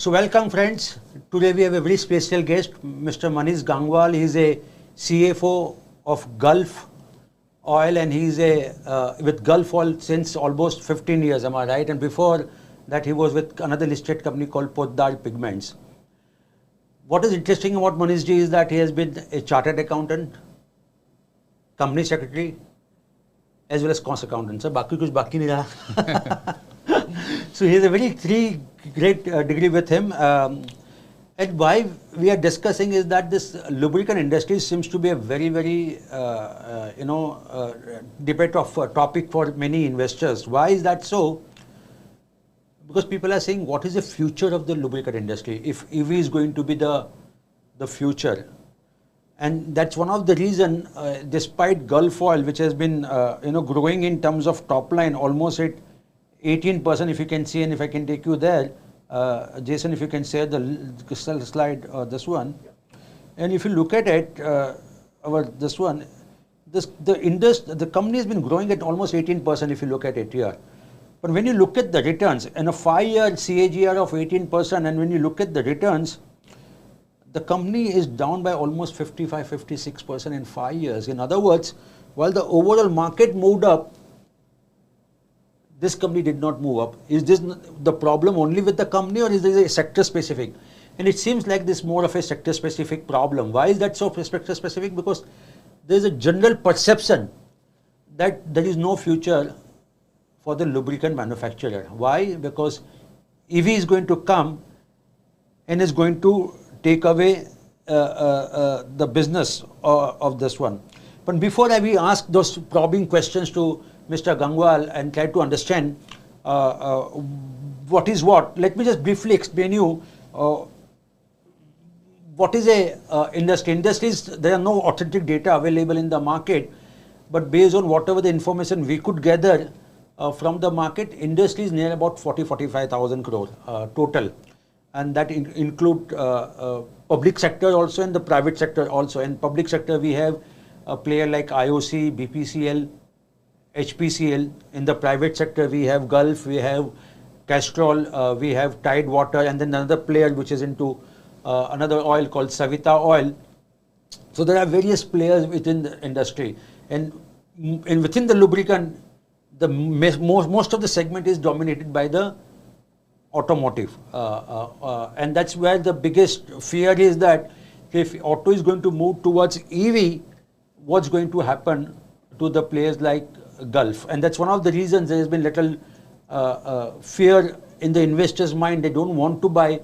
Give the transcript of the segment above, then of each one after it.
So welcome friends. Today we have a very special guest, Mr. Manish Gangwal. He is a CFO of Gulf Oil and he is with Gulf Oil since almost 15 years, am I right? And before that he was with another listed company called Poddar Pigments. What is interesting about Manish Jee is that he has been a chartered accountant, company secretary, as well as cost accountant. So, baki kuch baki nahi raha. So he has a very three great degree with him. And why we are discussing is that this lubricant industry seems to be a very, very, debate of topic for many investors. Why is that so? Because people are saying, what is the future of the lubricant industry if EV is going to be the future? And that's one of the reason, despite Gulf Oil, which has been, growing in terms of top line almost at 18%, if you can see, and if I can take you there, Jason, if you can share the slide, this one. And if you look at it, this one, the company has been growing at almost 18% if you look at it here. But when you look at the returns, and a 5-year CAGR of 18%, and when you look at the returns, the company is down by almost 55-56% in 5 years. In other words, while the overall market moved up, this company did not move up. Is this the problem only with the company, or is this a sector specific? And it seems like this is more of a sector specific problem. Why is that so sector specific? Because there is a general perception that there is no future for the lubricant manufacturer. Why? Because EV is going to come and is going to take away the business of this one. But before we ask those probing questions to Mr. Gangwal and try to understand what is what, let me just briefly explain you what is a industry. Industries, there are no authentic data available in the market, but based on whatever the information we could gather from the market, industry is near about 40-45,000 crore total, and that include public sector also and the private sector also. In public sector we have a player like IOC, BPCL, HPCL. In the private sector we have Gulf, we have Castrol, we have Tidewater, and then another player which is into another oil called Savita Oil. So there are various players within the industry, and within the lubricant, the most of the segment is dominated by the automotive, and that's where the biggest fear is, that if auto is going to move towards EV, what's going to happen to the players like Gulf? And that's one of the reasons there has been little fear in the investors' mind. They don't want to buy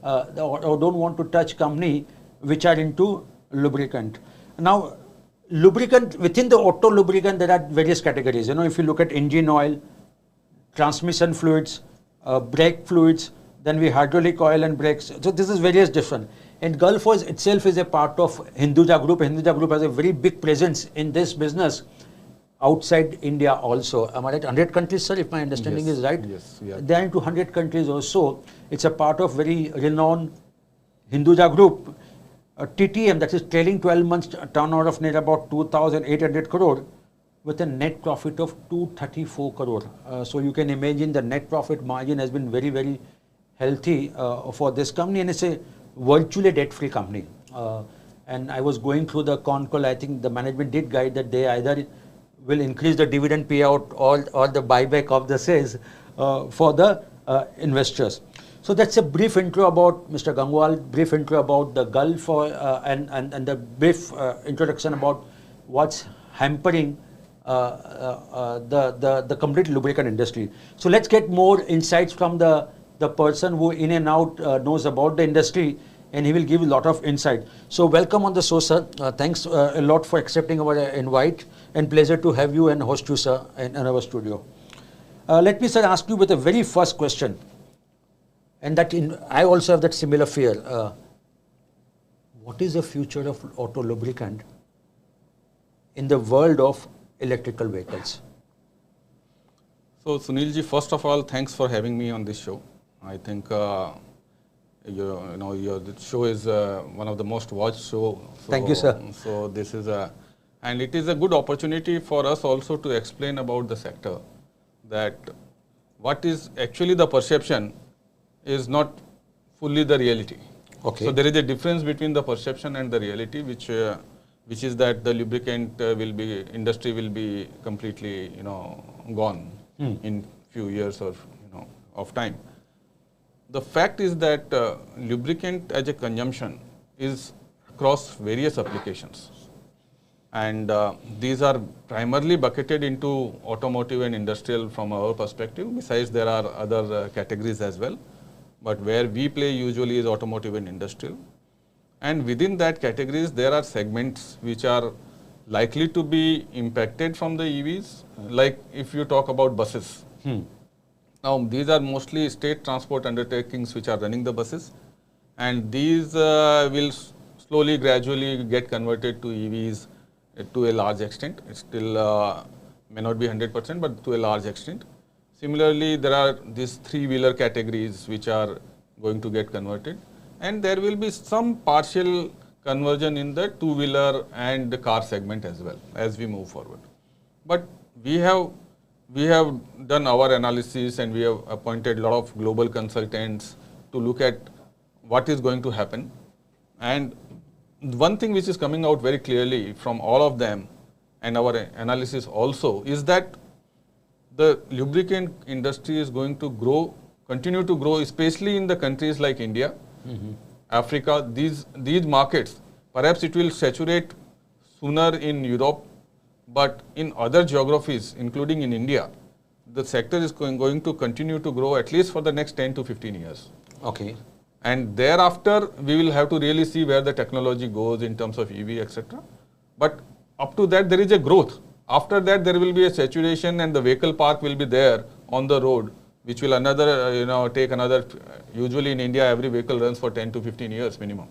or don't want to touch company which are into lubricant. Now, lubricant, within the auto lubricant, there are various categories. If you look at engine oil, transmission fluids, brake fluids, then we hydraulic oil and brakes. So this is various different. And Gulf Oil itself is a part of Hinduja Group. Hinduja Group has a very big presence in this business outside India also. Am I right? 100 countries, sir, if my understanding is right? Yes. Yeah. They are into 100 countries also. It's a part of very renowned Hinduja Group. TTM, that is trailing 12 months turnover of near about 2,800 crore with a net profit of 234 crore. So you can imagine the net profit margin has been very, very healthy for this company, and it's a virtually debt-free company. And I was going through the con call. I think the management did guide that they either will increase the dividend payout or the buyback of the shares for the investors. So that's a brief intro about Mr. Gangwal, brief intro about the Gulf and the brief introduction about what's hampering the complete lubricant industry. So let's get more insights from the person who in and out knows about the industry, and he will give a lot of insight. So welcome on the show, sir. Thanks a lot for accepting our invite, and pleasure to have you and host you, sir, in our studio. Let me, sir, ask you with the very first question, and that I also have that similar fear. What is the future of auto lubricant in the world of electrical vehicles? So Sunil Ji, first of all, thanks for having me on this show. I think your show is one of the most watched show. So, thank you, sir. So this is and it is a good opportunity for us also to explain about the sector, that what is actually the perception is not fully the reality. Okay. So there is a difference between the perception and the reality, which is that the lubricant industry will be completely, gone in few years or of time. The fact is that lubricant as a consumption is across various applications, and these are primarily bucketed into automotive and industrial from our perspective. Besides, there are other categories as well, but where we play usually is automotive and industrial. And within that categories, there are segments which are likely to be impacted from the EVs, like if you talk about buses. Now, these are mostly state transport undertakings which are running the buses, and these will slowly, gradually get converted to EVs to a large extent. It still may not be 100%, but to a large extent. Similarly, there are these three-wheeler categories which are going to get converted, and there will be some partial conversion in the two-wheeler and the car segment as well as we move forward. But we have done our analysis, and we have appointed a lot of global consultants to look at what is going to happen. And one thing which is coming out very clearly from all of them and our analysis also is that the lubricant industry is going to grow, continue to grow, especially in the countries like India, Africa. These markets, perhaps it will saturate sooner in Europe, but in other geographies, including in India, the sector is going to continue to grow at least for the next 10 to 15 years. Okay. And thereafter, we will have to really see where the technology goes in terms of EV, etc. But up to that, there is a growth. After that, there will be a saturation, and the vehicle park will be there on the road, which will take another, usually in India, every vehicle runs for 10 to 15 years minimum.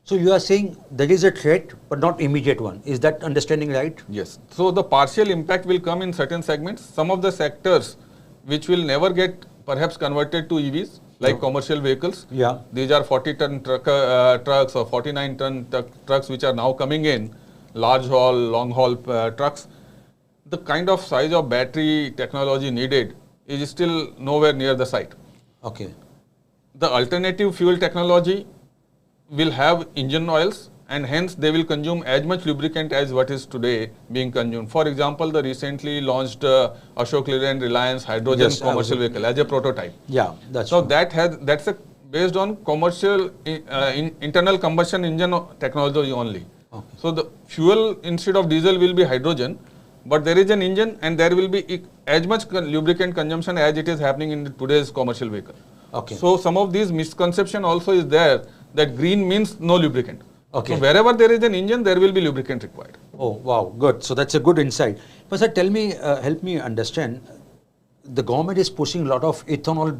So you are saying there is a threat, but not immediate one. Is that understanding right? Yes. So the partial impact will come in certain segments. Some of the sectors which will never get perhaps converted to EVs, like commercial vehicles. Yeah. These are 40-ton trucks or 49-ton trucks which are now coming in, large haul, long haul trucks. The kind of size of battery technology needed is still nowhere near the site. Okay. The alternative fuel technology will have engine oils, and hence they will consume as much lubricant as what is today being consumed. For example, the recently launched Ashok Leyland Reliance hydrogen commercial vehicle as a prototype. Yeah, that's so that's based on commercial internal combustion engine technology only. Okay. So the fuel instead of diesel will be hydrogen, but there is an engine and there will be as much lubricant consumption as it is happening in today's commercial vehicle. Okay. So some of these misconception also is there that green means no lubricant. Okay. So wherever there is an engine, there will be lubricant required. Oh, wow, good. So that's a good insight. But sir, tell me, help me understand, the government is pushing a lot of ethanol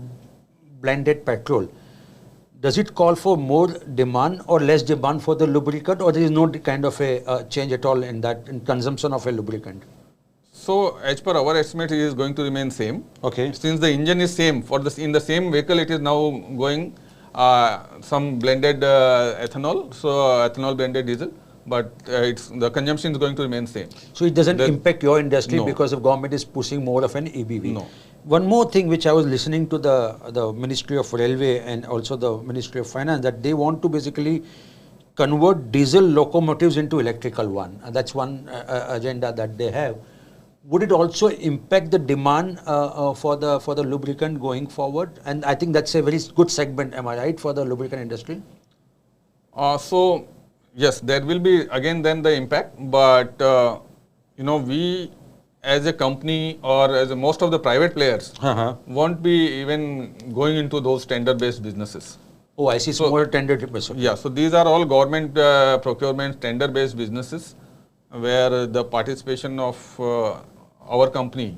blended petrol. Does it call for more demand or less demand for the lubricant, or there is no kind of a change at all in that, in consumption of a lubricant? So as per our estimate, it is going to remain same. Okay. Since the engine is same, in the same vehicle, it is now going some blended ethanol, so ethanol blended diesel, but the consumption is going to remain same. So it doesn't impact your industry because the government is pushing more of an EBV. No. One more thing which I was listening to the Ministry of Railway and also the Ministry of Finance, that they want to basically convert diesel locomotives into electrical one. That's one agenda that they have. Would it also impact the demand for the lubricant going forward? And I think that's a very good segment, am I right, for the lubricant industry? So yes, there will be again then the impact, but we as a company or as most of the private players won't be even going into those tender-based businesses. Oh, I see. So more tender-based. Okay. Yeah. So these are all government procurement tender-based businesses where the participation of our company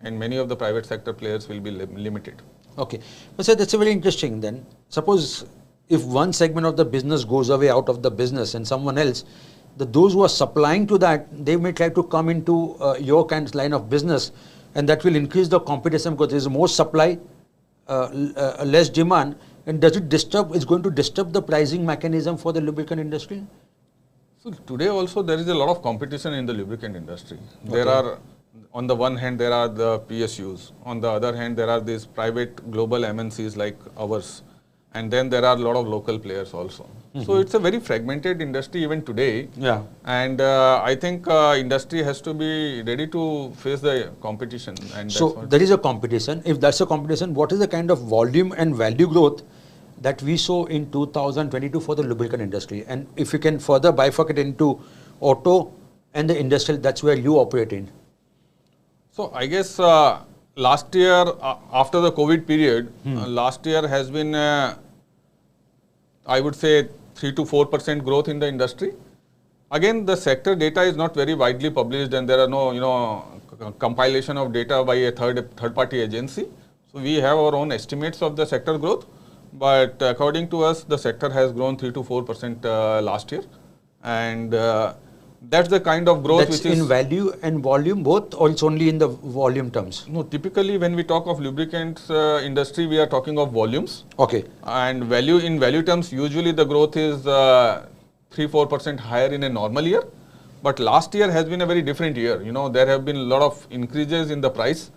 and many of the private sector players will be limited. Okay. But sir, that's a very interesting then. Suppose if one segment of the business goes away out of the business and someone else, those who are supplying to that, they may try to come into your kind of line of business, and that will increase the competition because there is more supply, less demand. And does it disturb, it's going to disturb the pricing mechanism for the lubricant industry? So today also there is a lot of competition in the lubricant industry. Okay. There are, on the one hand, there are the PSUs. On the other hand, there are these private global MNCs like ours. and then there are a lot of local players also. So it's a very fragmented industry even today. Yeah. And I think industry has to be ready to face the competition. And So there is a competition. If that's a competition, what is the kind of volume and value growth that we saw in 2022 for the lubricant industry? And if you can further bifurcate into auto and the industrial, that's where you operate in. So I guess last year, after the COVID period, last year has been, I would say, 3 to 4% growth in the industry. Again, the sector data is not very widely published, and there are no, compilation of data by a third-party agency. So we have our own estimates of the sector growth, but according to us, the sector has grown 3 to 4% last year, and that's the kind of growth That's which is in value and volume both, or it's only in the volume terms? No, typically when we talk of lubricants industry, we are talking of volumes. Okay. And in value terms, usually the growth is 3-4% higher in a normal year. But last year has been a very different year. There have been a lot of increases in the price.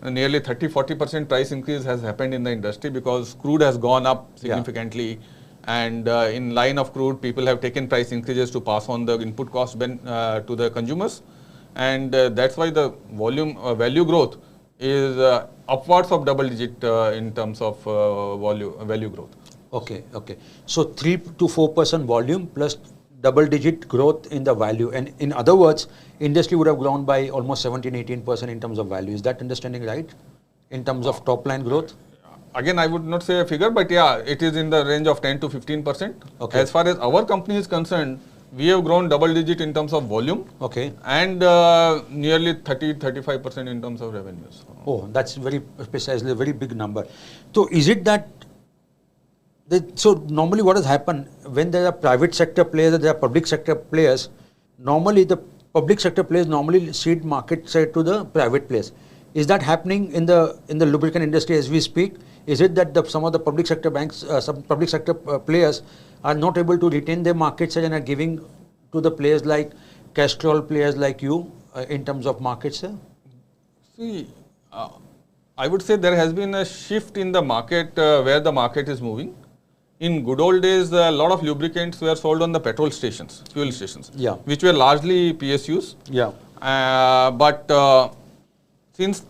Nearly 30-40% price increase has happened in the industry because crude has gone up significantly. Yeah. And in line of crude, people have taken price increases to pass on the input cost to the consumers. And that's why the value growth is upwards of double digit in terms of value growth. Okay. So 3 to 4% volume plus double digit growth in the value. And in other words, industry would have grown by almost 17-18% in terms of value. Is that understanding right? In terms of top line growth? Again, I would not say a figure, but yeah, it is in the range of 10 to 15%. Okay. As far as our company is concerned, we have grown double digit in terms of volume. Okay. And nearly 30-35% in terms of revenues. Oh, that's very precisely a very big number. So is it that so normally what has happened when there are private sector players and there are public sector players, normally the public sector players normally cede market share to the private players. Is that happening in the lubricant industry as we speak? Is it that some of the public sector banks, some public sector players are not able to retain their market share and are giving to the players like Castrol, players like you in terms of market share? See, I would say there has been a shift in the market where the market is moving. In good old days, a lot of lubricants were sold on the petrol stations, fuel stations, which were largely PSUs. Yeah. But since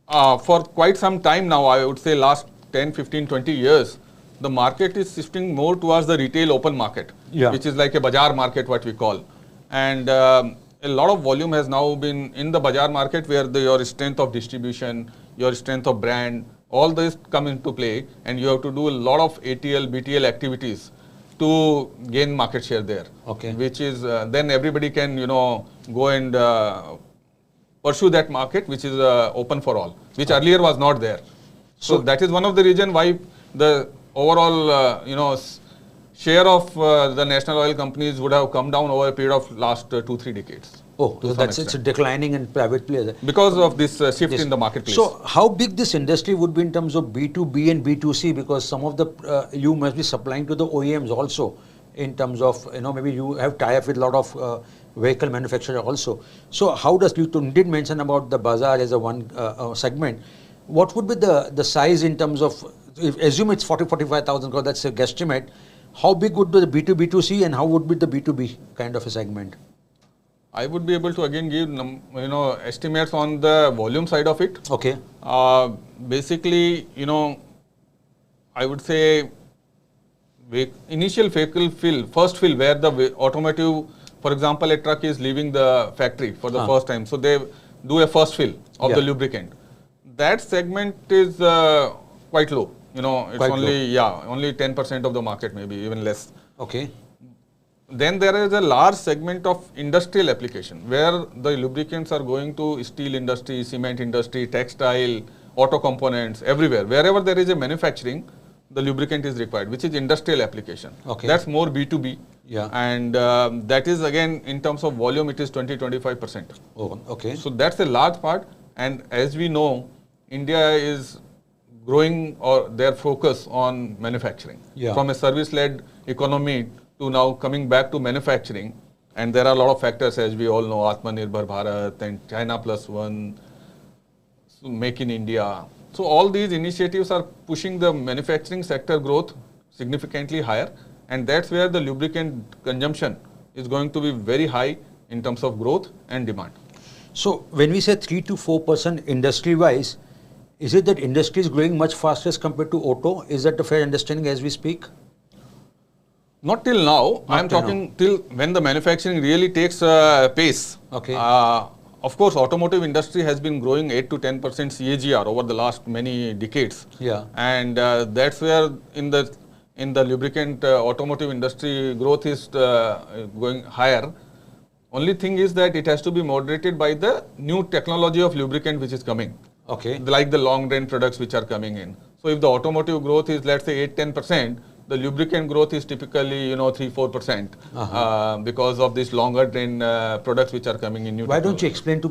for quite some time now, I would say last 10, 15, 20 years, the market is shifting more towards the retail open market, which is like a bazaar market, what we call. And a lot of volume has now been in the bazaar market where your strength of distribution, your strength of brand, all this come into play, and you have to do a lot of ATL, BTL activities to gain market share there. Okay. Which is, then everybody can, go and pursue that market, which is open for all, which earlier was not there. So that is one of the reasons why the overall, share of the national oil companies would have come down over a period of last 2-3 decades. Oh, so that's it's declining in private players. Because of this shift in the marketplace. So how big this industry would be in terms of B2B and B2C? Because some of the, you must be supplying to the OEMs also in terms of, maybe you have tie-up with a lot of vehicle manufacturer also. So how does, you did mention about the bazaar as a one segment. What would be the size in terms of, assume it's 40-45,000 crore, that's a guesstimate. How big would be the B2B2C and how would be the B2B kind of a segment? I would be able to again give estimates on the volume side of it. Okay. Basically, I would say initial vehicle fill, first fill where the automotive, for example, a truck is leaving the factory for the first time. So they do a first fill of the lubricant. That segment is quite low. It's quite only low. Only 10% of the market, maybe even less. Okay. Then there is a large segment of industrial application where the lubricants are going to steel industry, cement industry, textile, auto components, everywhere. Wherever there is a manufacturing, the lubricant is required, which is industrial application. Okay. That's more B2B. Yeah. And that is again, in terms of volume, it is 20-25%. Oh, okay. So that's a large part. And as we know, India is growing or their focus on manufacturing. Yeah. From a service-led economy to now coming back to manufacturing, and there are a lot of factors, as we all know, Atmanirbhar Bharat and China Plus One, so Make in India. So all these initiatives are pushing the manufacturing sector growth significantly higher, and that's where the lubricant consumption is going to be very high in terms of growth and demand. So when we say 3 to 4% industry-wise, is it that industry is growing much faster as compared to auto? Is that a fair understanding as we speak? Not till now. I am talking till when the manufacturing really takes pace. Okay. Of course, automotive industry has been growing 8 to 10% CAGR over the last many decades. Yeah. And that's where in the lubricant automotive industry growth is going higher. Only thing is that it has to be moderated by the new technology of lubricant which is coming. Okay. Like the long drain products which are coming in. So if the automotive growth is, let's say, 8-10%, the lubricant growth is typically 3-4% because of these longer drain products which are coming in new. Why don't you explain to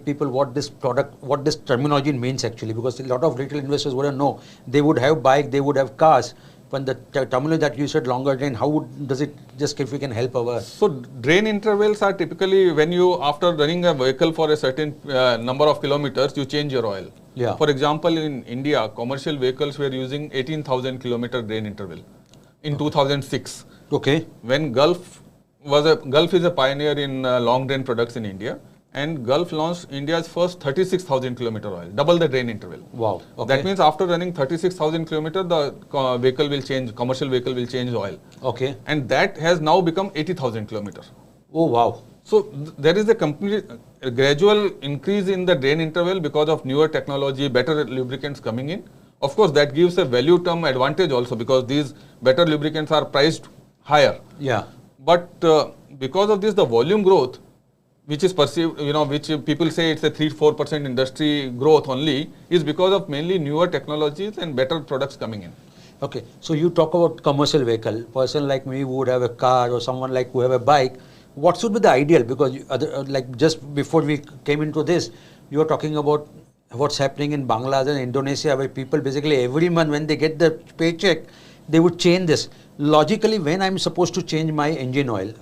people what this product, what this terminology means actually? Because a lot of retail investors wouldn't know. They would have bike, they would have cars. When the terminology that you said longer drain, does it, just if you can help our... So drain intervals are typically when you, after running a vehicle for a certain number of kilometers, you change your oil. Yeah. For example, in India, commercial vehicles were using 18,000 kilometer drain interval in 2006. Okay. When Govt is a pioneer in long drain products in India, and Govt launched India's first 36,000 kilometer oil, double the drain interval. Wow. Okay. That means after running 36,000 kilometer, the vehicle will change, commercial vehicle will change oil. Okay. And that has now become 80,000 kilometers. Oh, wow. So there is a gradual increase in the drain interval because of newer technology, better lubricants coming in. Of course, that gives a value term advantage also because these better lubricants are priced higher. Yeah. But because of this, the volume growth, which is perceived, which people say it's a 3-4% industry growth only, is because of mainly newer technologies and better products coming in. Okay. So you talk about commercial vehicle. Person like me who would have a car or someone like who have a bike. What should be the ideal? Because like just before we came into this, you were talking about what's happening in Bangladesh and Indonesia, where people basically every month when they get the paycheck, they would change this. Logically, when I'm supposed to change my engine oil,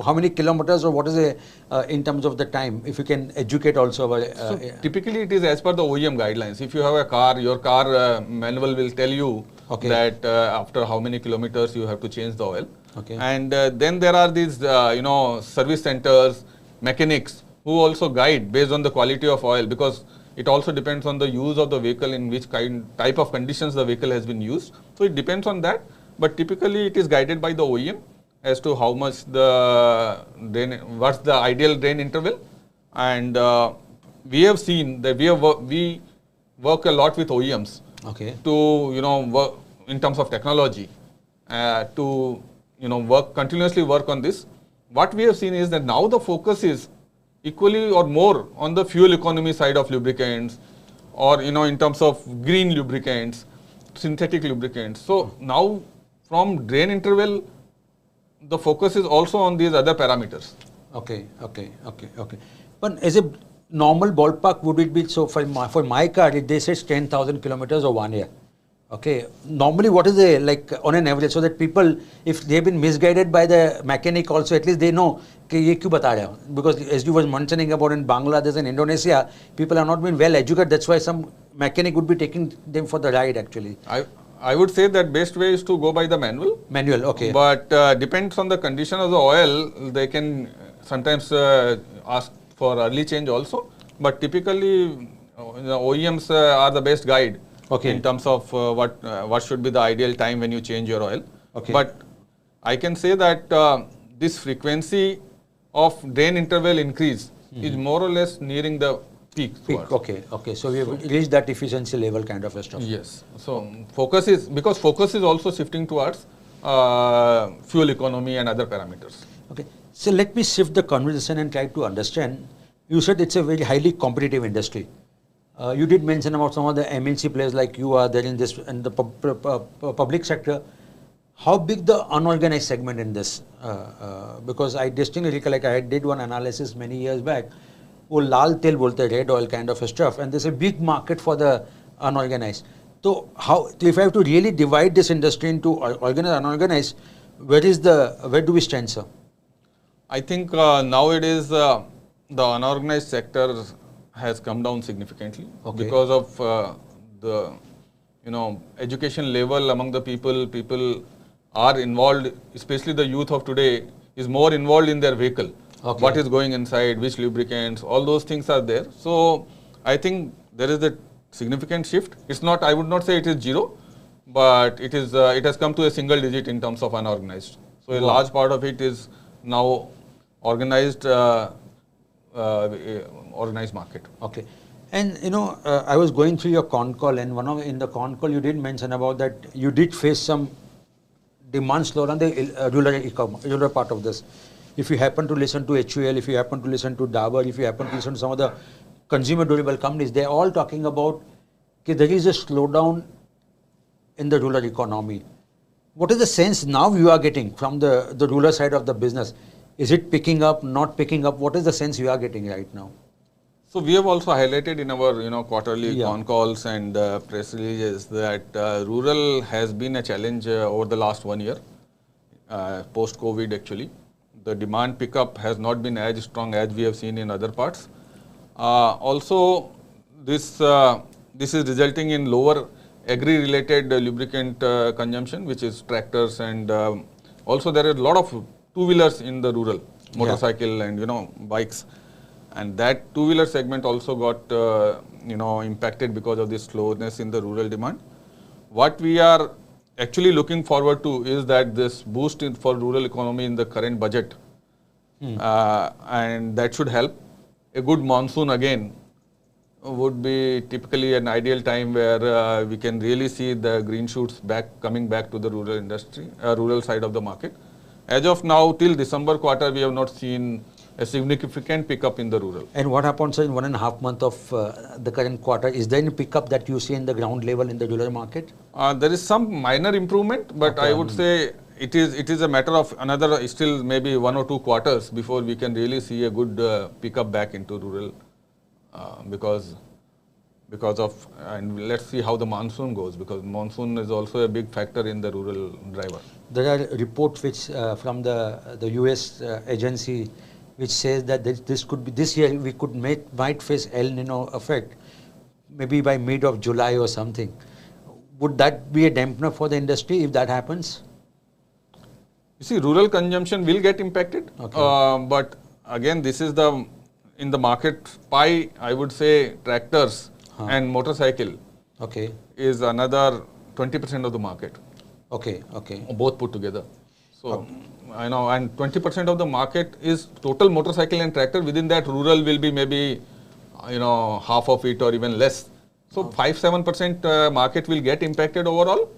how many kilometers or what is it in terms of the time? If you can educate also. So typically, it is as per the OEM guidelines. If you have a car, your car manual will tell you that after how many kilometers you have to change the oil. Okay. And then there are these, service centers, mechanics who also guide based on the quality of oil, because it also depends on the use of the vehicle, in which type of conditions the vehicle has been used. So it depends on that. But typically it is guided by the OEM as to how much what's the ideal drain interval. And we have seen that we work a lot with OEMs to, work in terms of technology to, continuously work on this. What we have seen is that now the focus is equally or more on the fuel economy side of lubricants, or, in terms of green lubricants, synthetic lubricants. So now from drain interval, the focus is also on these other parameters. Okay. But as a normal ballpark, would it be, so for my car, they say 10,000 kilometers or 1 year. Okay. Normally, what is the, like on an average, so that people, if they've been misguided by the mechanic also, at least they know, because as you were mentioning about in Bangladesh and Indonesia, people are not been well educated. That's why some mechanic would be taking them for the ride actually. I would say that best way is to go by the manual. Manual, okay. But depends on the condition of the oil. They can sometimes ask for early change also. But typically, OEMs are the best guide in terms of what should be the ideal time when you change your oil. Okay. But I can say that this frequency of drain interval increase is more or less nearing the peak. Okay. So we have reached that efficiency level kind of stuff. Yes. So focus is also shifting towards fuel economy and other parameters. Okay. So let me shift the conversation and try to understand. You said it's a very highly competitive industry. You did mention about some of the MNC players like you are there in this and the public sector. How big the unorganized segment in this? Because I distinctly recollect I did one analysis many years back. Laal Tel bolte, red oil kind of stuff, and there's a big market for the unorganized. So if I have to really divide this industry into organized and unorganized, where do we stand, sir? I think nowadays the unorganized sector has come down significantly because of the education level among the people are involved, especially the youth of today is more involved in their vehicle. Okay. What is going inside, which lubricants, all those things are there. So I think there is a significant shift. It's not, I would not say it is zero, but it is. It has come to a single digit in terms of unorganized. So a large part of it is now organized, organized market. Okay. And I was going through your con call, and in the con call you did mention about that you did face some demand slowdown, the rural part of this. If you happen to listen to HUL, if you happen to listen to Dabur, if you happen to listen to some of the consumer durable companies, they're all talking about that there is a slowdown in the rural economy. What is the sense now you are getting from the rural side of the business? Is it picking up, not picking up? What is the sense you are getting right now? So we have also highlighted in our quarterly con calls and press releases that rural has been a challenge over the last 1 year, post-COVID actually. The demand pickup has not been as strong as we have seen in other parts. Also, this is resulting in lower agri-related lubricant consumption, which is tractors, and also there are a lot of two-wheelers in the rural, motorcycle and bikes, and that two-wheeler segment also got impacted because of this slowness in the rural demand. What we are actually looking forward to is that this boost for rural economy in the current budget, and that should help. A good monsoon again would be typically an ideal time where we can really see the green shoots coming back to the rural industry, rural side of the market. As of now, till December quarter, we have not seen a significant pickup in the rural. And what happens in 1.5 months of the current quarter? Is there any pickup that you see in the ground level in the rural market? There is some minor improvement, but I would say it is a matter of another still maybe 1 or 2 quarters before we can really see a good pickup back into rural, because of, and let's see how the monsoon goes, because monsoon is also a big factor in the rural driver. There are reports which from the US agency which says that this could be, this year we might face El Nino effect, maybe by mid of July or something. Would that be a dampener for the industry if that happens? You see, rural consumption will get impacted, but again, this is in the market pie, I would say tractors and motorcycle is another 20% of the market. Both put together. So I know, and 20% of the market is total motorcycle and tractor. Within that, rural will be maybe half of it or even less. So 5-7% market will get impacted overall.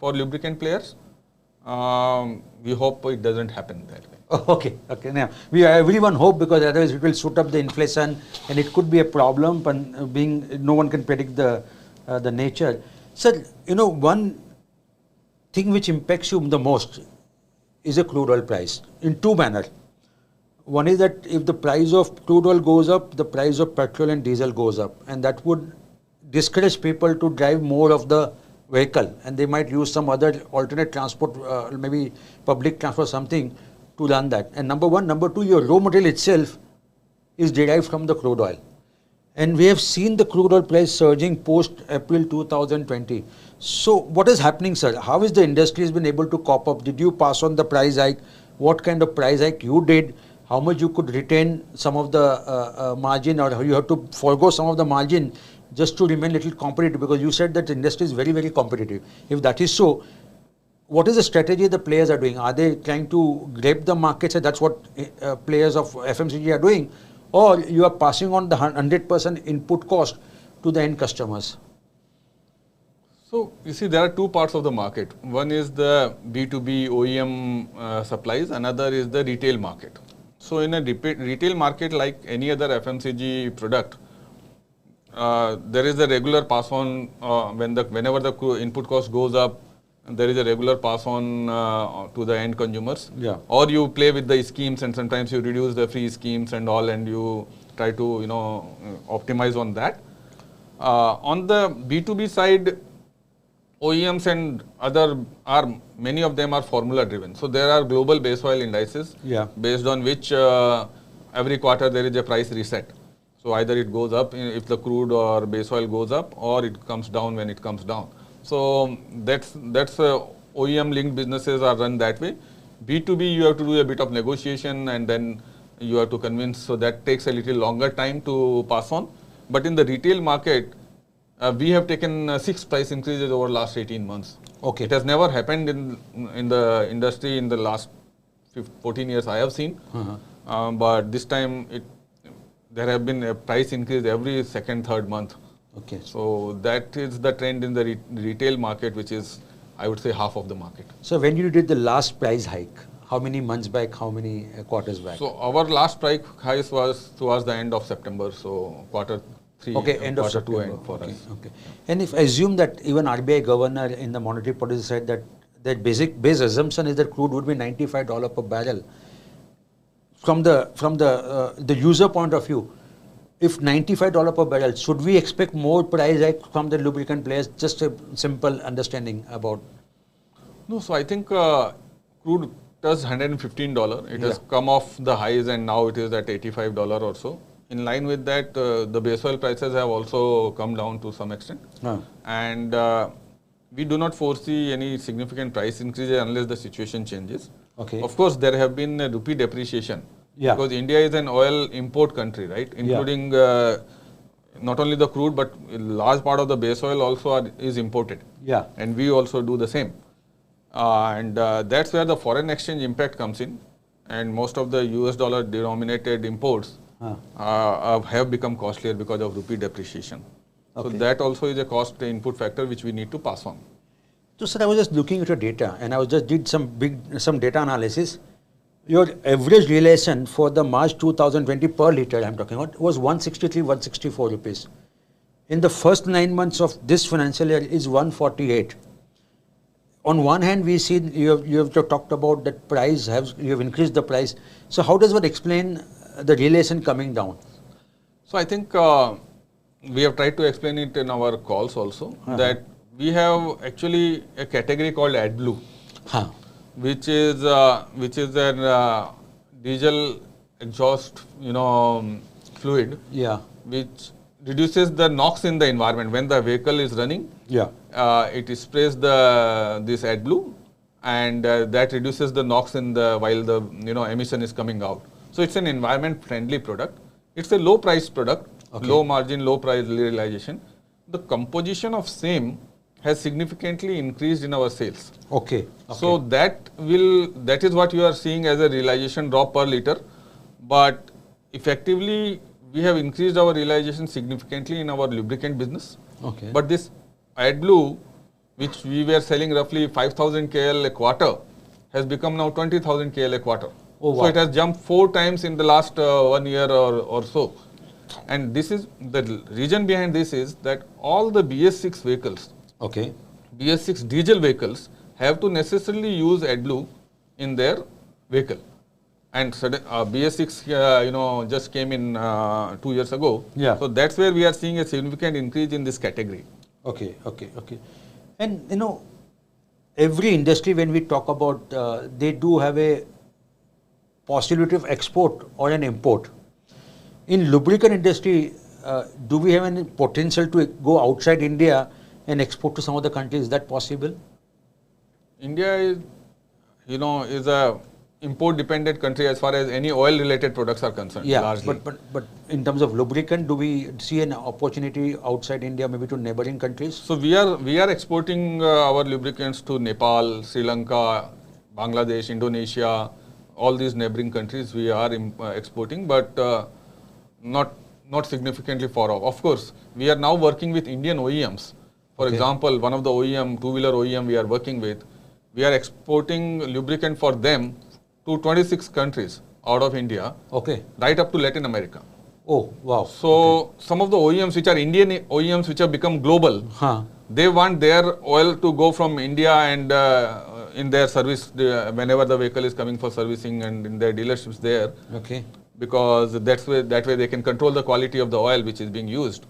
For lubricant players. We hope it doesn't happen that way. Now everyone hope, because otherwise it will shoot up the inflation and it could be a problem. But no one can predict the nature. Sir, one thing which impacts you the most is a crude oil price in 2 manners. One is that if the price of crude oil goes up, the price of petrol and diesel goes up, and that would discourage people to drive more of the vehicle, and they might use some other alternate transport, maybe public transport, something to run that. And number one. Number two, your raw material itself is derived from the crude oil. And we have seen the crude oil price surging post April 2020. So what is happening, sir? How is the industry has been able to cope up? Did you pass on the price hike? What kind of price hike you did? How much you could retain some of the margin, or you have to forego some of the margin just to remain little competitive? Because you said that the industry is very, very competitive. If that is so, what is the strategy the players are doing? Are they trying to grab the market? So that's what players of FMCG are doing, or you are passing on the 100% input cost to the end customers? So you see, there are 2 parts of the market. One is the B2B OEM supplies, another is the retail market. So in a retail market, like any other FMCG product, there is a regular pass on whenever the input cost goes up. There is a regular pass on to the end consumers. Or you play with the schemes, and sometimes you reduce the free schemes and all, and you try to optimize on that. On the B2B side, OEMs and many of them are formula driven. So there are global base oil indices based on which every quarter there is a price reset. So either it goes up if the crude or base oil goes up, or it comes down when it comes down. So that's OEM linked businesses are run that way. B2B, you have to do a bit of negotiation and then you have to convince, so that takes a little longer time to pass on. But in the retail market, we have taken 6 price increases over last 18 months. Okay. It has never happened in the industry in the last 14 years I have seen. But this time there have been a price increase every second, third month. Okay. So that is the trend in the retail market, which is, I would say, half of the market. So when you did the last price hike, how many months back, how many quarters back? So our last price hike was towards the end of September, so quarter 3, okay, end of quarter September. 2 end for okay, us. okay. And if I assume that even RBI governor in the monetary policy said that base assumption is that crude would be $95 per barrel. From the user point of view, if $95 per barrel, should we expect more price hike from the lubricant players? Just a simple understanding about. No, so I think crude does $115. It has come off the highs and now it is at $85 or so. In line with that, the base oil prices have also come down to some extent. And we do not foresee any significant price increases unless the situation changes. Okay. Of course, there have been a rupee depreciation. Yeah. Because India is an oil import country, right? Including not only the crude, but a large part of the base oil also is imported. Yeah. And we also do the same. And that's where the foreign exchange impact comes in. And most of the US dollar denominated imports have become costlier because of rupee depreciation. Okay. So that also is a cost input factor which we need to pass on. So sir, I was just looking at your data and I was just did some data analysis. Your average realization for the March 2020 per litre I am talking about was 163, 164 rupees. In the first 9 months of this financial year is 148. On one hand, we see you have talked about that price you have increased the price. So how does one explain the realization coming down? So I think we have tried to explain it in our calls also that we have actually a category called AdBlue. Which is an diesel exhaust, fluid, which reduces the NOx in the environment when the vehicle is running. It sprays this AdBlue, and that reduces the NOx while the emission is coming out. So it's an environment-friendly product. It's a low-price product, low margin, low price realization. The composition of same has significantly increased in our sales. So that is what you are seeing as a realization drop per liter. But effectively, we have increased our realization significantly in our lubricant business. But this AdBlue, which we were selling roughly 5,000 KL a quarter, has become now 20,000 KL a quarter. So it has jumped 4 times in the last 1 year or so. And this is the reason behind this is that all the BS6 vehicles, BS6 diesel vehicles have to necessarily use AdBlue in their vehicle. And BS6, just came in 2 years ago. So that's where we are seeing a significant increase in this category. And every industry when we talk about, they do have a possibility of export or an import. In lubricant industry, do we have any potential to go outside India and export to some other countries? Is that possible? India is, is a import-dependent country as far as any oil-related products are concerned. Largely. But in terms of lubricant, do we see an opportunity outside India, maybe to neighboring countries? So we are exporting our lubricants to Nepal, Sri Lanka, Bangladesh, Indonesia, all these neighboring countries. We are exporting, but not significantly far off. Of course, we are now working with Indian OEMs. For example, one of the two-wheeler OEM we are working with, we are exporting lubricant for them to 26 countries out of India, right up to Latin America. So some of the OEMs, which are Indian OEMs, which have become global, they want their oil to go from India and in their service whenever the vehicle is coming for servicing and in their dealerships there. Because that way they can control the quality of the oil which is being used.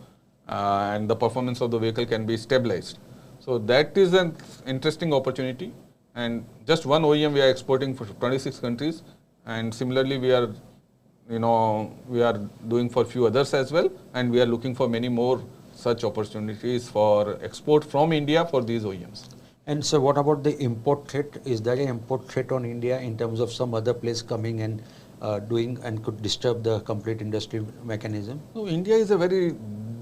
And the performance of the vehicle can be stabilized. So that is an interesting opportunity. And just one OEM we are exporting for 26 countries. And similarly, we are doing for few others as well. And we are looking for many more such opportunities for export from India for these OEMs. And so what about the import threat? Is there an import threat on India in terms of some other place coming and doing and could disturb the complete industry mechanism? So India is a very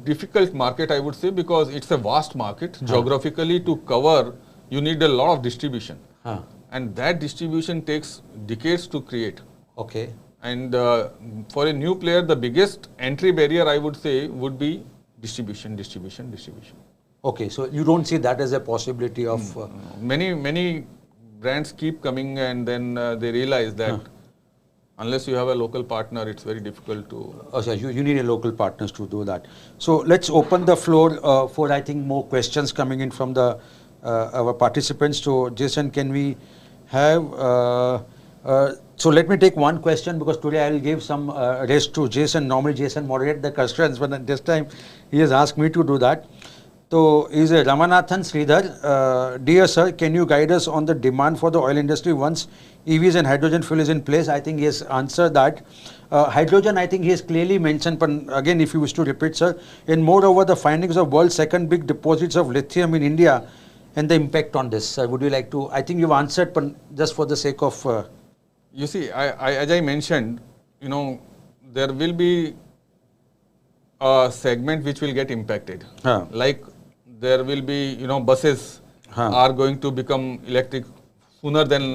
difficult market, I would say, because it's a vast market. Geographically, to cover, you need a lot of distribution. And that distribution takes decades to create. Okay. And for a new player, the biggest entry barrier, I would say, would be distribution. Okay, so you don't see that as a possibility of... Many brands keep coming and then they realize that unless you have a local partner, it's very difficult to... Oh, so you need a local partners to do that. So let's open the floor for, I think, more questions coming in from the our participants. So Jason, can we have... so let me take one question, because today I will give some rest to Jason. Normally Jason moderate the questions, but this time he has asked me to do that. So is a RAMANATHAN SRIDHAR. Dear sir, can you guide us on the demand for the oil industry once EVs and hydrogen fuel is in place? I think he has answered that. Hydrogen, I think he has clearly mentioned, but again, if you wish to repeat, sir. And moreover, the findings of world's second big deposits of lithium in India and the impact on this. Would you like to? I think you've answered, but just for the sake of... You see, as I mentioned, there will be a segment which will get impacted. Like there will be, buses are going to become electric sooner than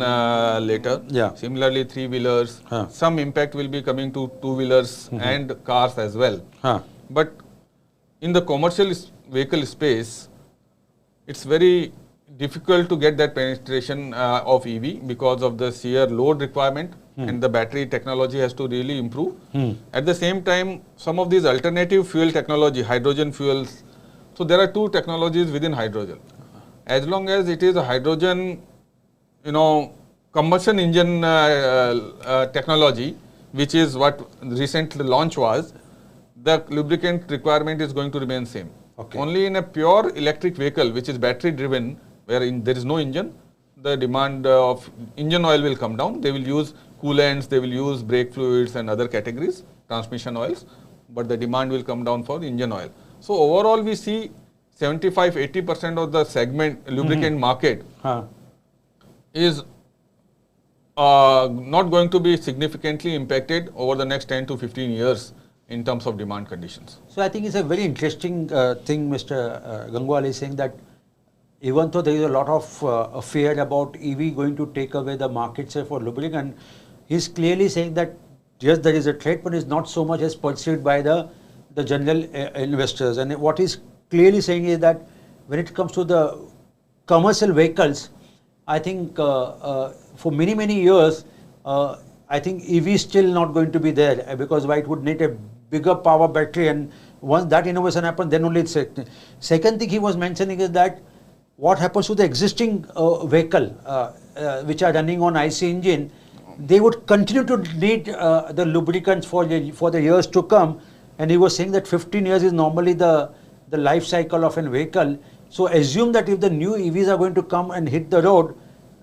later. Similarly, three-wheelers. Some impact will be coming to two-wheelers and cars as well. But in the commercial vehicle space, it's very difficult to get that penetration of EV because of the sheer load requirement and the battery technology has to really improve. At the same time, some of these alternative fuel technology, hydrogen fuels, so there are two technologies within hydrogen. As long as it is a hydrogen, combustion engine technology, which is what recent launch was, the lubricant requirement is going to remain same. Only in a pure electric vehicle, which is battery driven, where there is no engine, the demand of engine oil will come down. They will use coolants, they will use brake fluids and other categories, transmission oils, but the demand will come down for engine oil. So overall, we see 75-80% of the segment lubricant market is not going to be significantly impacted over the next 10 to 15 years in terms of demand conditions. So I think it's a very interesting thing Mr. Gangwal is saying, that even though there is a lot of fear about EV going to take away the market share for lubricant, he's clearly saying that yes, there is a threat, but it's not so much as perceived by the general investors. And what he's clearly saying is that when it comes to the commercial vehicles, I think for many years, I think EV is still not going to be there, because it would need a bigger power battery, and once that innovation happens, then only it's... Second thing he was mentioning is that what happens to the existing vehicle which are running on IC engine, they would continue to need the lubricants for the years to come, and he was saying that 15 years is normally the life cycle of a vehicle. So assume that if the new EVs are going to come and hit the road,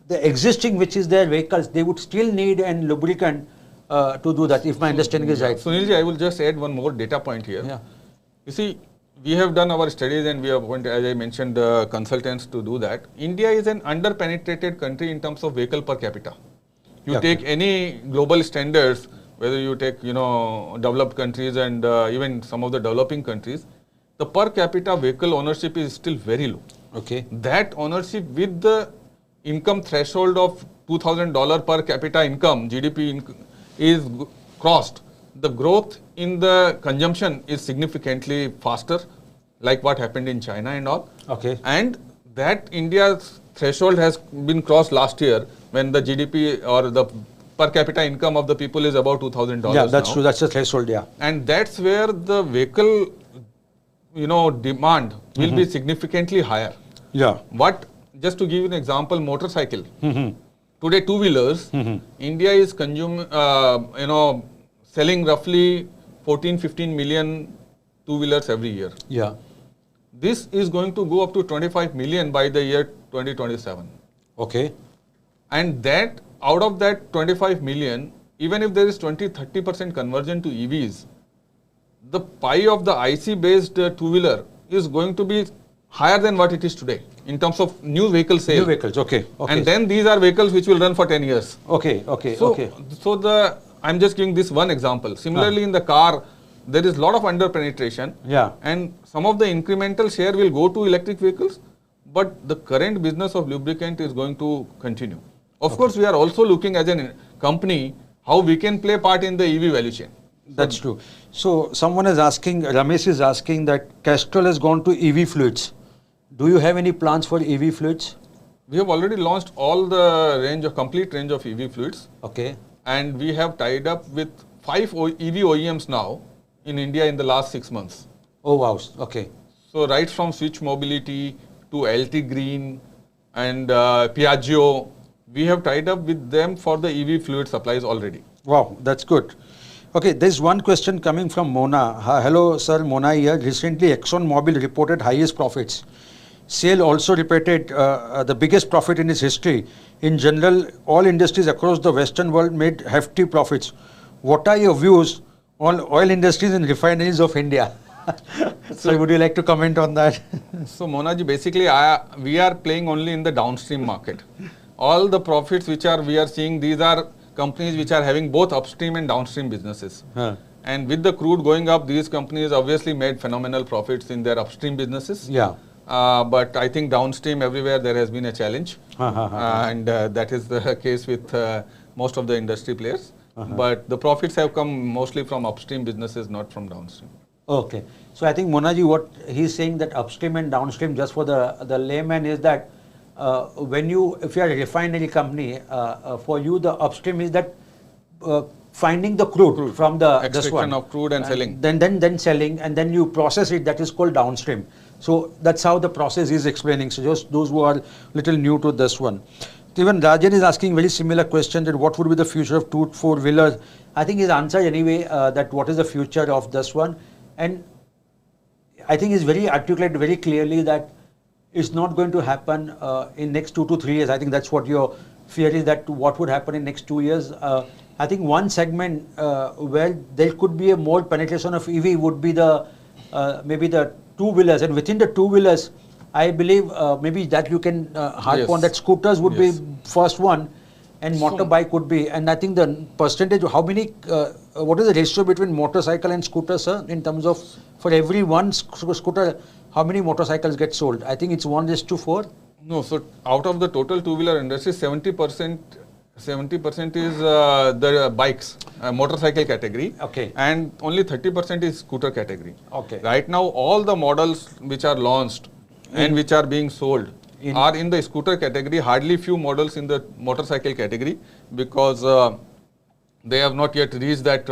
the existing, which is their vehicles, they would still need a lubricant to do that, if my understanding is right. Sunil Ji, I will just add one more data point here. You see, we have done our studies and we have appointed, as I mentioned, consultants to do that. India is an under-penetrated country in terms of vehicle per capita. You take any global standards, whether you take, developed countries and even some of the developing countries, the per capita vehicle ownership is still very low. That ownership with the income threshold of $2,000 per capita income, GDP is crossed. The growth in the consumption is significantly faster, like what happened in China and all. And that India's threshold has been crossed last year when the GDP or the per capita income of the people is about $2,000. Yeah, that's true. That's the threshold. And that's where the vehicle, demand will be significantly higher. What? Just to give you an example, motorcycle. Today, two-wheelers, India is selling roughly 14-15 million two-wheelers every year. This is going to go up to 25 million by the year 2027. And that, out of that 25 million, even if there is 20-30% conversion to EVs, the pie of the IC-based two-wheeler is going to be higher than what it is today in terms of new vehicle sale. New vehicles, okay. And then these are vehicles which will run for 10 years. So, I'm just giving this one example. Similarly, in the car, there is a lot of under penetration. Yeah. And some of the incremental share will go to electric vehicles, but the current business of lubricant is going to continue. Of course, we are also looking as a company how we can play part in the EV value chain. That's true. So someone is asking, Ramesh is asking that Castrol has gone to EV fluids. Do you have any plans for EV fluids? We have already launched all the complete range of EV fluids. Okay. And we have tied up with 5 EV OEMs now in India in the last 6 months. Oh wow, okay. So right from Switch Mobility to LT Green and Piaggio, we have tied up with them for the EV fluid supplies already. Wow, that's good. Okay, there's one question coming from Mona. Hello, sir, Mona here. Recently, Exxon Mobil reported highest profits. SAIL also reported the biggest profit in its history. In general, all industries across the Western world made hefty profits. What are your views on oil industries and refineries of India? So, would you like to comment on that? So, Mona ji, basically, we are playing only in the downstream market. All the profits which we are seeing, these are companies which are having both upstream and downstream businesses. And with the crude going up, these companies obviously made phenomenal profits in their upstream businesses. Yeah. But I think downstream everywhere there has been a challenge. And that is the case with most of the industry players. But the profits have come mostly from upstream businesses, not from downstream. Okay. So I think Monaji, what he's saying that upstream and downstream, just for the layman, is that if you are a refinery company, for you the upstream is that finding the crude from the extraction of crude and selling. Then selling, and then you process it. That is called downstream. So that's how the process is explaining. So just those who are little new to this one. Even Rajan is asking very similar question that what would be the future of 2 4-wheelers. I think his answer anyway that what is the future of this one, and I think he's very articulated very clearly that it's not going to happen in next 2 to 3 years. I think that's what your fear is, that what would happen in next 2 years. I think one segment where there could be a more penetration of EV would be the maybe the 2-wheelers, and within the 2-wheelers, I believe maybe that you can harp on that scooters would be first one, and motorbike would be. And I think the percentage, how many, what is the ratio between motorcycle and scooter, sir, in terms of for every one scooter, how many motorcycles get sold? I think it's 1:4. No, so out of the total 2-wheeler industry, 70% is the bikes, motorcycle category. Okay. And only 30% is scooter category. Okay. Right now, all the models which are launched and which are being sold are in the scooter category. Hardly few models in the motorcycle category, because they have not yet reached that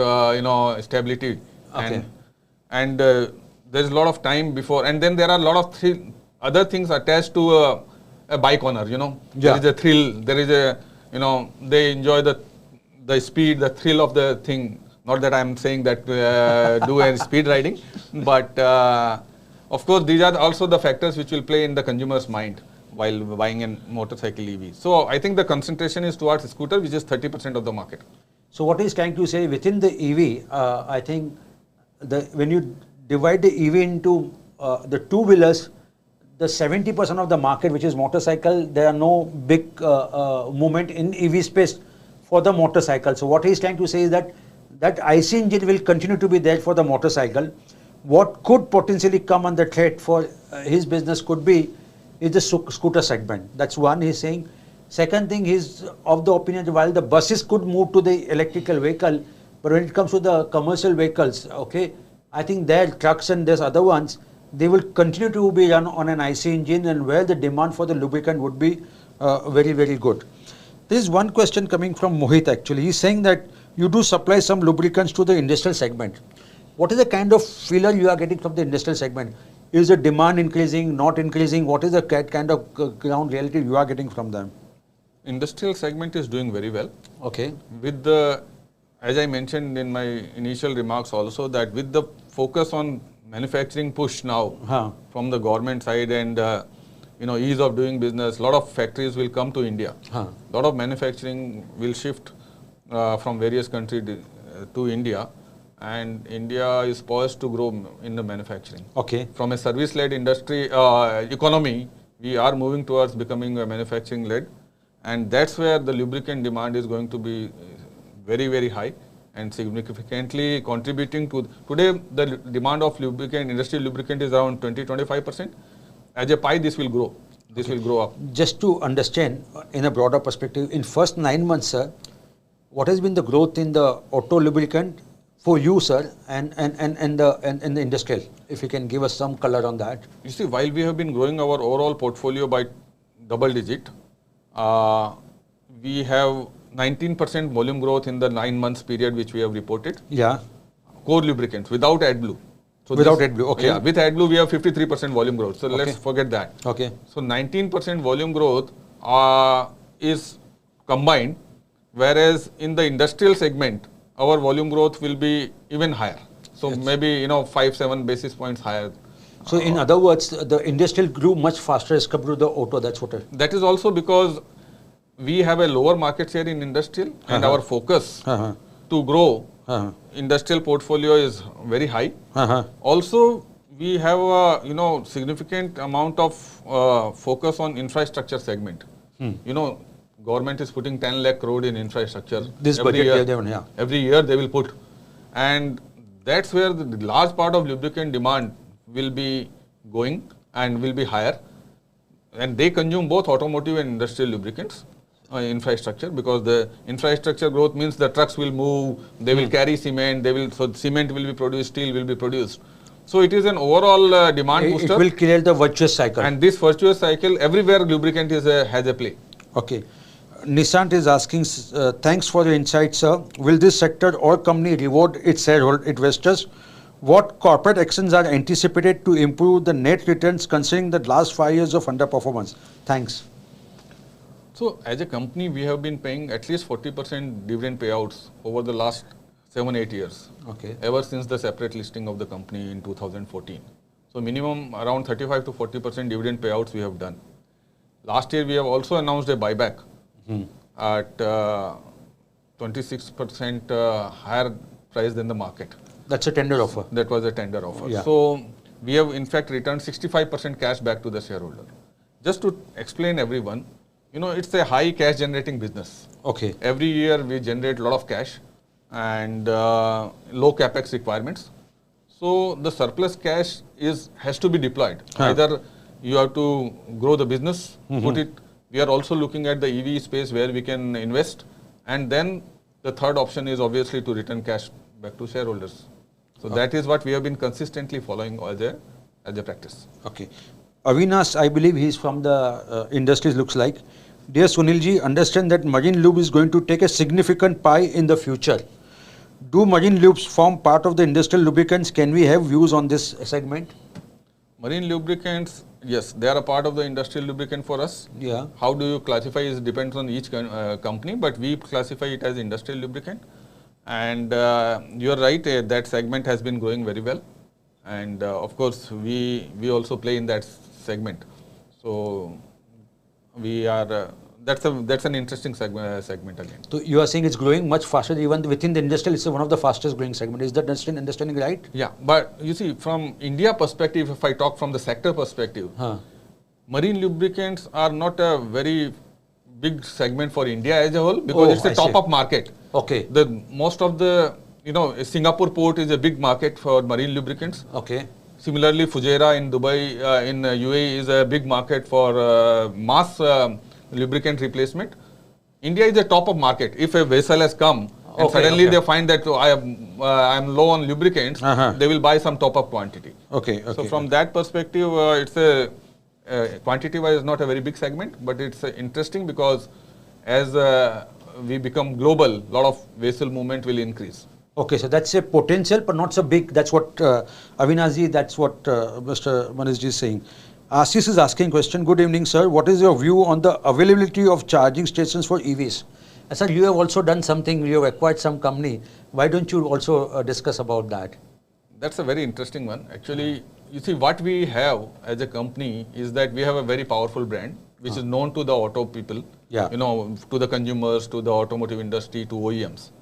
stability. Okay. And there is a lot of time before, and then there are a lot of other things attached to a bike owner. There is a thrill. There is a they enjoy the speed, the thrill of the thing. Not that I am saying that do a speed riding, but of course these are also the factors which will play in the consumer's mind while buying a motorcycle EV. So I think the concentration is towards scooter, which is 30% of the market. So what he's trying to say, within the EV, I think when you divide the EV into the 2-wheelers, the 70% of the market, which is motorcycle, there are no big movement in EV space for the motorcycle. So what he's trying to say is that IC engine will continue to be there for the motorcycle. What could potentially come under threat for his business could be is the scooter segment. That's one he's saying. Second thing, he's of the opinion that while the buses could move to the electrical vehicle, but when it comes to the commercial vehicles, okay, I think their trucks and there's other ones, they will continue to be run on an IC engine, and where the demand for the lubricant would be very, very good. There is one question coming from Mohit actually. He's saying that you do supply some lubricants to the industrial segment. What is the kind of feeler you are getting from the industrial segment? Is the demand increasing, not increasing? What is the kind of ground reality you are getting from them? Industrial segment is doing very well. Okay. With the, as I mentioned in my initial remarks also, that with the focus on manufacturing push now from the government side and ease of doing business, a lot of factories will come to India. A lot of manufacturing will shift from various countries to India, and India is poised to grow in the manufacturing. Okay. From a service-led industry economy, we are moving towards becoming a manufacturing-led, and that's where the lubricant demand is going to be very, very high and significantly contributing to. Today, the demand of lubricant, industrial lubricant is around 20-25%. As a pie, this will grow. This will grow up. Just to understand in a broader perspective, in first 9 months, sir, what has been the growth in the auto lubricant for you, sir, and the industrial? If you can give us some color on that. You see, while we have been growing our overall portfolio by double digit, we have 19% volume growth in the 9 months period which we have reported. Yeah. Core lubricants without AdBlue. So without AdBlue, okay. Yeah, with AdBlue we have 53% volume growth. So okay. let's forget that. Okay. So 19% volume growth is combined, whereas in the industrial segment, our volume growth will be even higher. So yes. Maybe 5-7 basis points higher. So in other words, the industrial grew much faster as compared to the auto. That's what. That is also because we have a lower market share in industrial, and our focus to grow industrial portfolio is very high. Also, we have a significant amount of focus on infrastructure segment. Government is putting 10 lakh crore in infrastructure. This budget year, every year they will put, and that's where the large part of lubricant demand will be going and will be higher, and they consume both automotive and industrial lubricants. Infrastructure, because the infrastructure growth means the trucks will move, they will carry cement, so cement will be produced, steel will be produced. So it is an overall demand booster. It will create the virtuous cycle. And this virtuous cycle, everywhere lubricant has a play. Okay. Nishant is asking, thanks for the insight, sir. Will this sector or company reward its shareholder investors? What corporate actions are anticipated to improve the net returns considering the last 5 years of underperformance? Thanks. So, as a company, we have been paying at least 40% dividend payouts over the last 7-8 years. Okay. Ever since the separate listing of the company in 2014. So, minimum around 35 to 40% dividend payouts we have done. Last year, we have also announced a buyback at 26% higher price than the market. That's a tender offer. That was a tender offer. Yeah. So, we have in fact returned 65% cash back to the shareholder. Just to explain everyone, it's a high cash generating business. Okay. Every year we generate a lot of cash and low capex requirements. So the surplus cash has to be deployed. Either you have to grow the business, put it. We are also looking at the EV space where we can invest, and then the third option is obviously to return cash back to shareholders. So that is what we have been consistently following as a practice. Okay. Avinash, I believe he is from the industries, looks like. Dear Sunil Ji, understand that Marine Lube is going to take a significant pie in the future. Do Marine Lubes form part of the industrial lubricants? Can we have views on this segment? Marine lubricants, yes, they are a part of the industrial lubricant for us. Yeah. How do you classify it depends on each company, but we classify it as industrial lubricant. And you are right, that segment has been growing very well. And of course, we also play in that segment. So we are that's an interesting segment again. So you are saying it's growing much faster even within the industrial. It's one of the fastest growing segment. Is that understanding right? Yeah, but you see, from India perspective, if I talk from the sector perspective, marine lubricants are not a very big segment for India as a whole because it's a top-up market. Okay. Most of the Singapore port is a big market for marine lubricants. Okay. Similarly, Fujairah in Dubai, in UAE is a big market for mass lubricant replacement. India is a top-up market. If a vessel has come and suddenly they find that I am low on lubricants, they will buy some top-up quantity. Okay. So from that perspective, it's a quantity-wise not a very big segment, but it's interesting because as we become global, a lot of vessel movement will increase. Okay, so that's a potential, but not so big. That's what Avinash Ji, that's what Mr. Manish Ji is saying. Ashish is asking question. Good evening, sir. What is your view on the availability of charging stations for EVs? Sir, you have also done something. You have acquired some company. Why don't you also discuss about that? That's a very interesting one. Actually, you see, what we have as a company is that we have a very powerful brand, which is known to the auto people, to the consumers, to the automotive industry, to OEMs.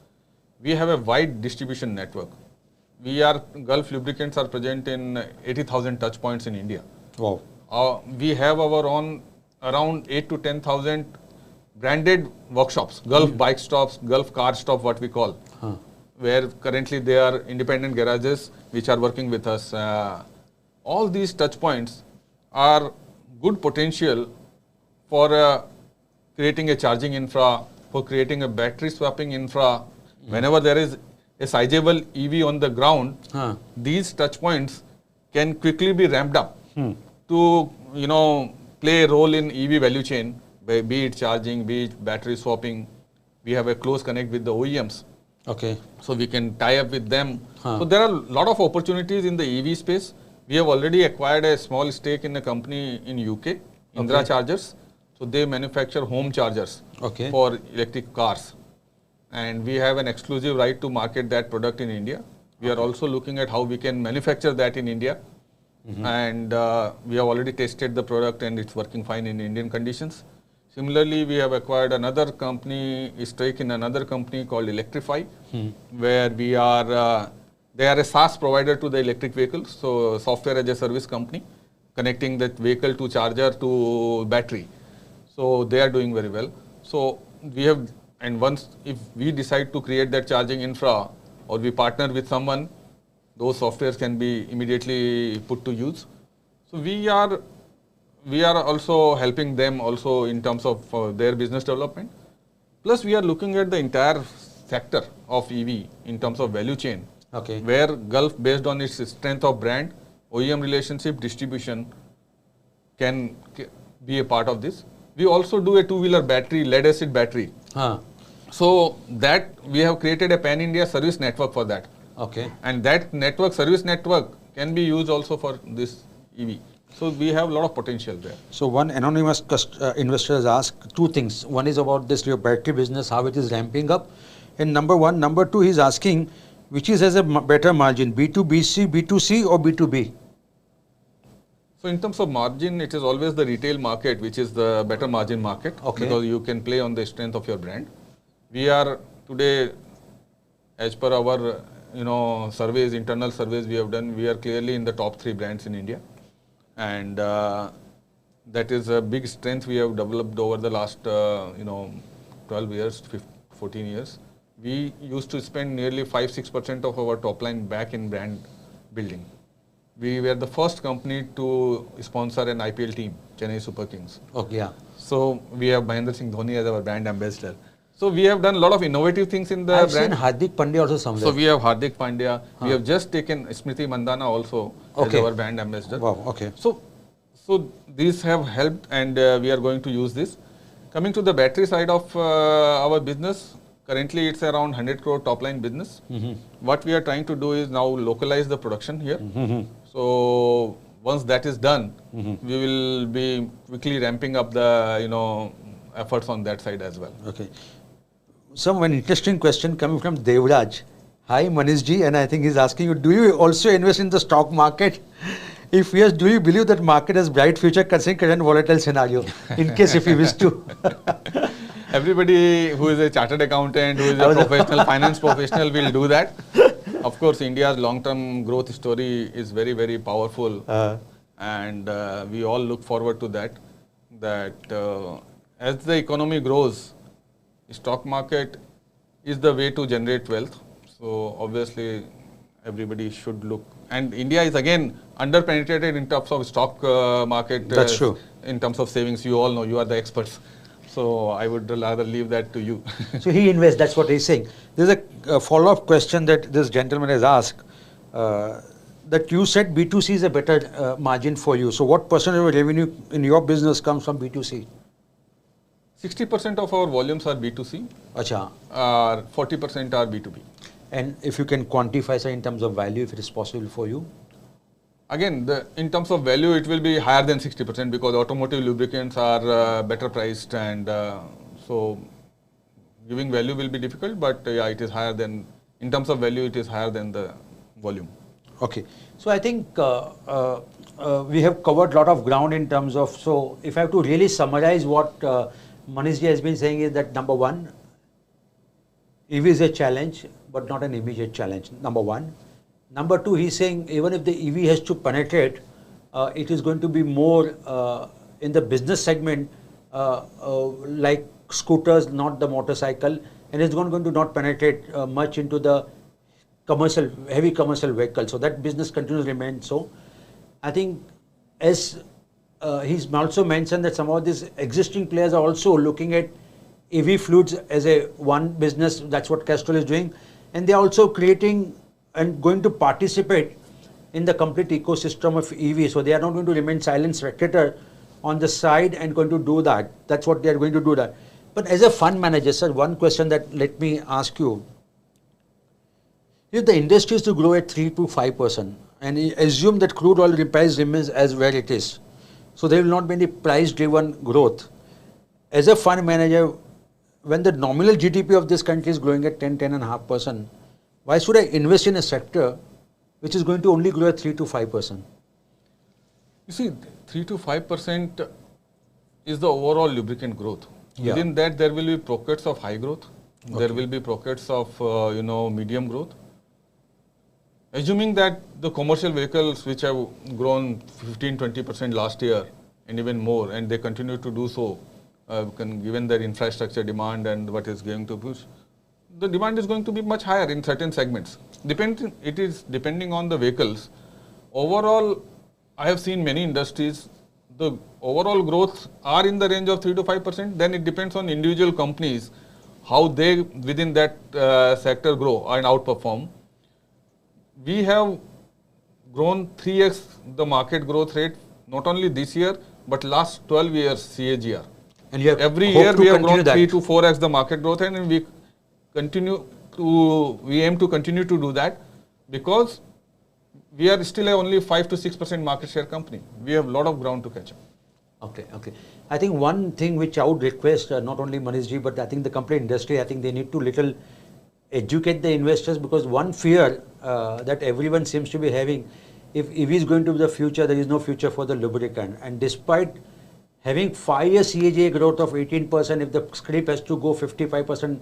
We have a wide distribution network. Gulf Lubricants are present in 80,000 touch points in India. Wow. We have our own around 8 to 10,000 branded workshops, Gulf bike stops, Gulf car stop, what we call, where currently they are independent garages which are working with us. All these touch points are good potential for creating a charging infra, for creating a battery swapping infra. Whenever there is a sizable EV on the ground, these touch points can quickly be ramped up to play a role in EV value chain, be it charging, be it battery swapping. We have a close connect with the OEMs. Okay. So we can tie up with them. So there are a lot of opportunities in the EV space. We have already acquired a small stake in a company in UK, Indra Chargers. So they manufacture home chargers for electric cars. And we have an exclusive right to market that product in India. We are also looking at how we can manufacture that in India. And we have already tested the product and it's working fine in Indian conditions. Similarly, we have acquired another company, a stake in another company called Electrify, where we are, they are a SaaS provider to the electric vehicles, so software as a service company, connecting that vehicle to charger to battery. So they are doing very well. So we have, and once if we decide to create that charging infra or we partner with someone, those softwares can be immediately put to use. So we are also helping them also in terms of their business development. Plus we are looking at the entire sector of EV in terms of value chain, where Gulf, based on its strength of brand, OEM relationship, distribution, can be a part of this. We also do a two-wheeler battery, lead acid battery. So that we have created a pan-India service network for that. And that network, service network, can be used also for this EV. So we have a lot of potential there. So one anonymous investor has asked two things. One is about this your battery business, how it is ramping up. And number one. Number two, he's asking which has a better margin, B2BC, B2C or B2B? So in terms of margin, it is always the retail market which is the better margin market, because you can play on the strength of your brand. We are today, as per our surveys, internal surveys we have done, we are clearly in the top 3 brands in India. And that is a big strength we have developed over the last 12 years, 14 years. We used to spend nearly 5-6% of our top line back in brand building. We were the first company to sponsor an IPL team, Chennai Super Kings. So we have Mahendra Singh Dhoni as our brand ambassador. So we have done a lot of innovative things in the brand. I've seen Hardik Pandya also somewhere. So we have Hardik Pandya. We have just taken Smriti Mandhana also as our brand ambassador. So these have helped, and we are going to use this. Coming to the battery side of our business, currently it's around 100 crore top line business. What we are trying to do is now localize the production here. So once that is done, we will be quickly ramping up the efforts on that side as well. One interesting question coming from Devraj. Hi Manish Jee, and I think he's asking you, do you also invest in the stock market? If yes, do you believe that market has bright future considering current volatile scenario? In case if you wish to. Everybody who is a chartered accountant, who is a professional finance professional will do that. Of course, India's long-term growth story is very, very powerful. And we all look forward to that. As the economy grows, stock market is the way to generate wealth. So obviously, everybody should look. And India is again under-penetrated in terms of stock market. That's true. In terms of savings, you all know, you are the experts. So I would rather leave that to you. So he invests, that's what he's saying. There's a follow-up question that this gentleman has asked. That you said B2C is a better margin for you. So what percentage of revenue in your business comes from B2C? 60% of our volumes are B2C. 40% are B2B. And if you can quantify, sir, in terms of value, if it is possible for you? Again, in terms of value, it will be higher than 60% because automotive lubricants are better priced, and so giving value will be difficult, but yeah, it is higher than, in terms of value, it is higher than the volume. So I think we have covered a lot of ground in terms of, so if I have to really summarize what Manish Ji has been saying is that number one, EV is a challenge, but not an immediate challenge, number one. Number two, he's saying even if the EV has to penetrate, it is going to be more in the business segment, like scooters, not the motorcycle, and it's going to not penetrate much into the heavy commercial vehicle. So that business continues to remain so. I think as he's also mentioned that some of these existing players are also looking at EV fluids as a one business. That's what Castrol is doing, and they are also creating and going to participate in the complete ecosystem of EV. So they are not going to remain silent spectator on the side and going to do that. That's what they are going to do that. But as a fund manager, sir, one question that let me ask you. If the industry is to grow at 3 to 5%, and assume that crude oil price remains as where it is, so there will not be any price-driven growth. As a fund manager, when the nominal GDP of this country is growing at 10.5%, why should I invest in a sector which is going to only grow at 3 to 5%? You see, 3 to 5% is the overall lubricant growth. Yeah. Within that, there will be pockets of high growth. Okay. There will be pockets of medium growth. Assuming that the commercial vehicles which have grown 15-20% last year and even more, and they continue to do so, given their infrastructure demand and what is going to push, the demand is going to be much higher in certain segments. It is depending on the vehicles. Overall, I have seen many industries, the overall growth are in the range of 3 to 5%. Then it depends on individual companies, how they within that sector grow and outperform. We have grown 3x the market growth rate, not only this year, but last 12 years CAGR. And you have every year we have grown 3 to 4x the market growth, and we aim to continue to do that, because we are still only 5 to 6% market share company. We have a lot of ground to catch up. Okay. I think one thing which I would request, not only Manish Ji, but I think the complete industry, I think they need to little educate the investors, because one fear that everyone seems to be having, if EV is going to be the future, there is no future for the lubricant. And despite having 5-year CAGR growth of 18%, if the scrip has to go 55%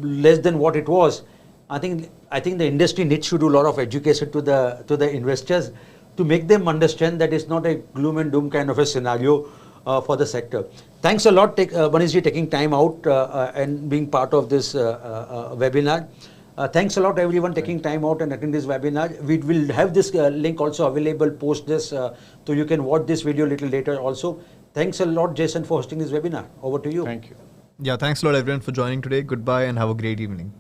less than what it was, I think the industry needs to do a lot of education to the investors to make them understand that it's not a gloom and doom kind of a scenario for the sector. Thanks a lot, Manish Ji, taking time out and being part of this webinar. Thanks a lot, everyone, taking time out and attending this webinar. We will have this link also available post this, so you can watch this video a little later also. Thanks a lot, Jason, for hosting this webinar. Over to you. Thank you. Yeah, thanks a lot, everyone, for joining today. Goodbye and have a great evening.